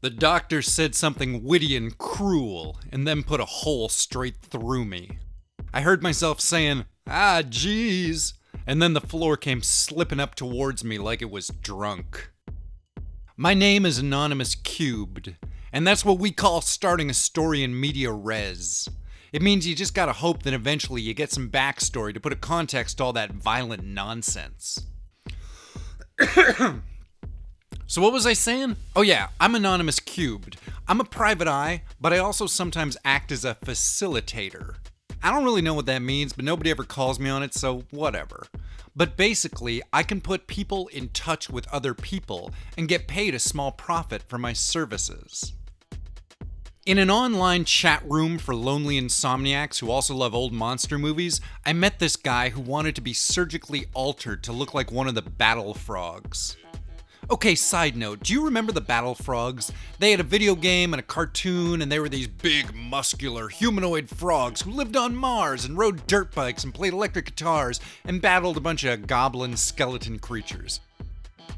The doctor said something witty and cruel, and then put a hole straight through me. I heard myself saying, "Ah, jeez," and then the floor came slipping up towards me like it was drunk. My name is Anonymous Cubed, and that's what we call starting a story in media res. It means you just gotta hope that eventually you get some backstory to put a context to all that violent nonsense. So what was I saying? Oh yeah, I'm Anonymous Cubed. I'm a private eye, but I also sometimes act as a facilitator. I don't really know what that means, but nobody ever calls me on it, so whatever. But basically, I can put people in touch with other people and get paid a small profit for my services. In an online chat room for lonely insomniacs who also love old monster movies, I met this guy who wanted to be surgically altered to look like one of the battle frogs. Okay, side note, do you remember the Battle Frogs? They had a video game and a cartoon, and they were these big, muscular, humanoid frogs who lived on Mars and rode dirt bikes and played electric guitars and battled a bunch of goblin skeleton creatures.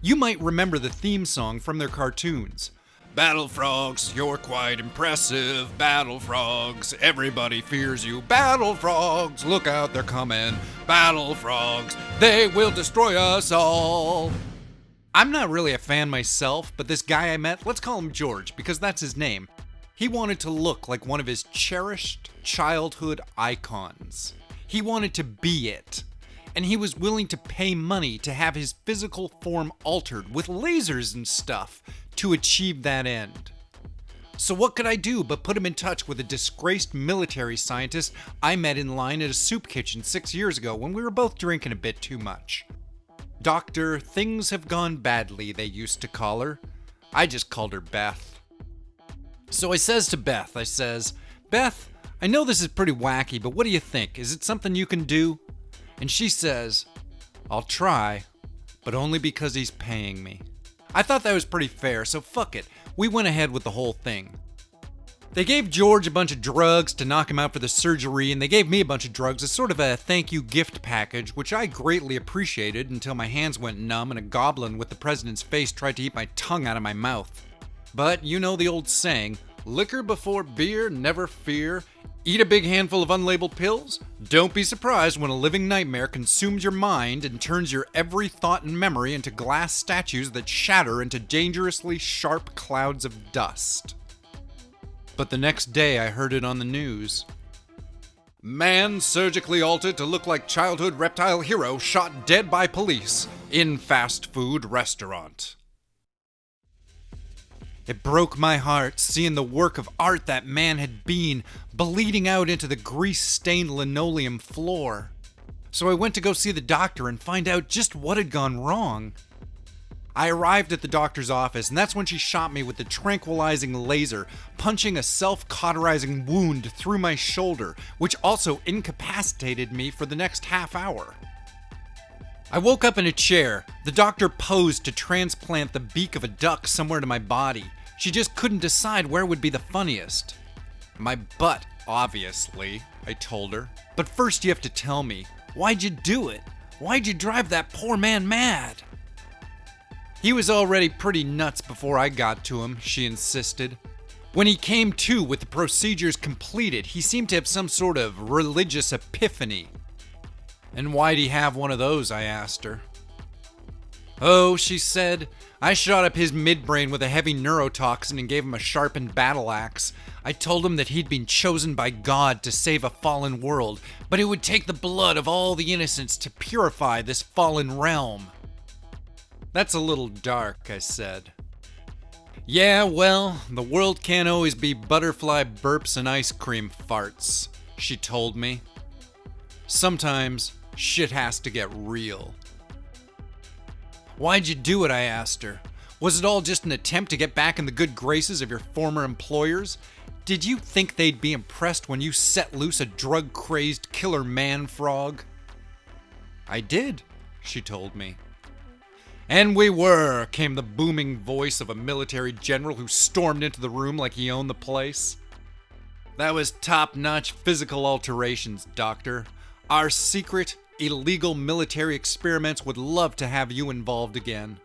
You might remember the theme song from their cartoons. Battle Frogs, you're quite impressive. Battle Frogs, everybody fears you. Battle Frogs, look out, they're coming. Battle Frogs, they will destroy us all. I'm not really a fan myself, but this guy I met, let's call him George, because that's his name. He wanted to look like one of his cherished childhood icons. He wanted to be it. And he was willing to pay money to have his physical form altered with lasers and stuff to achieve that end. So what could I do but put him in touch with a disgraced military scientist I met in line at a soup kitchen 6 years ago when we were both drinking a bit too much. Doctor, things have gone badly, they used to call her. I just called her Beth. So I says to Beth, Beth, I know this is pretty wacky, but what do you think? Is it something you can do? And she says, I'll try, but only because he's paying me. I thought that was pretty fair, so fuck it. We went ahead with the whole thing. They gave George a bunch of drugs to knock him out for the surgery, and they gave me a bunch of drugs as sort of a thank you gift package, which I greatly appreciated until my hands went numb and a goblin with the president's face tried to eat my tongue out of my mouth. But you know the old saying, liquor before beer, never fear. Eat a big handful of unlabeled pills. Don't be surprised when a living nightmare consumes your mind and turns your every thought and memory into glass statues that shatter into dangerously sharp clouds of dust. But the next day I heard it on the news. Man surgically altered to look like childhood reptile hero shot dead by police in fast food restaurant. It broke my heart seeing the work of art that man had been bleeding out into the grease-stained linoleum floor. So I went to go see the doctor and find out just what had gone wrong. I arrived at the doctor's office, and that's when she shot me with the tranquilizing laser, punching a self-cauterizing wound through my shoulder, which also incapacitated me for the next half hour. I woke up in a chair. The doctor posed to transplant the beak of a duck somewhere to my body. She just couldn't decide where would be the funniest. My butt, obviously, I told her. But first you have to tell me, why'd you do it? Why'd you drive that poor man mad? He was already pretty nuts before I got to him, she insisted. When he came to with the procedures completed, he seemed to have some sort of religious epiphany. And why'd he have one of those, I asked her. Oh, she said, I shot up his midbrain with a heavy neurotoxin and gave him a sharpened battle axe. I told him that he'd been chosen by God to save a fallen world, but it would take the blood of all the innocents to purify this fallen realm. That's a little dark, I said. Yeah, well, the world can't always be butterfly burps and ice cream farts, she told me. Sometimes, shit has to get real. Why'd you do it, I asked her. Was it all just an attempt to get back in the good graces of your former employers? Did you think they'd be impressed when you set loose a drug-crazed killer man-frog? I did, she told me. And we were, came the booming voice of a military general who stormed into the room like he owned the place. That was top-notch physical alterations, Doctor. Our secret, illegal military experiments would love to have you involved again.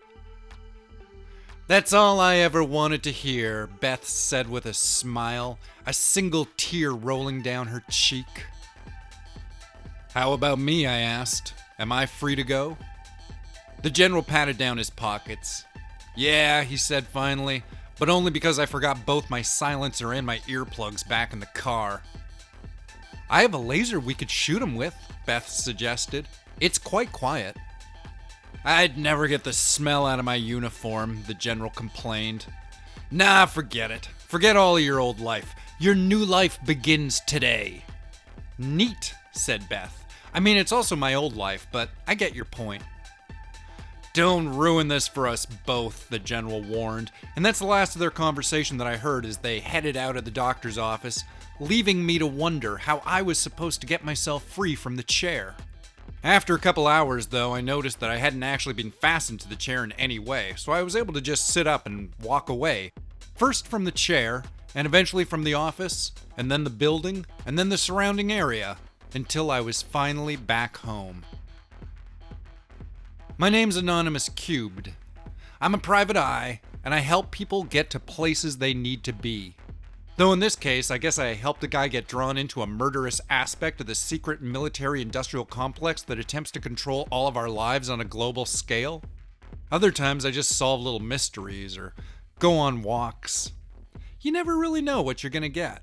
That's all I ever wanted to hear, Beth said with a smile, a single tear rolling down her cheek. How about me, I asked. Am I free to go? The general patted down his pockets. Yeah, he said finally, but only because I forgot both my silencer and my earplugs back in the car. I have a laser we could shoot him with, Beth suggested. It's quite quiet. I'd never get the smell out of my uniform, the general complained. Nah, forget it. Forget all of your old life. Your new life begins today. Neat, said Beth. I mean, it's also my old life, but I get your point. Don't ruin this for us both, the general warned, and that's the last of their conversation that I heard as they headed out of the doctor's office, leaving me to wonder how I was supposed to get myself free from the chair. After a couple hours, though, I noticed that I hadn't actually been fastened to the chair in any way, so I was able to just sit up and walk away. First from the chair, and eventually from the office, and then the building, and then the surrounding area, until I was finally back home. My name's Anonymous Cubed. I'm a private eye, and I help people get to places they need to be. Though in this case, I guess I helped a guy get drawn into a murderous aspect of the secret military-industrial complex that attempts to control all of our lives on a global scale. Other times I just solve little mysteries or go on walks. You never really know what you're gonna get.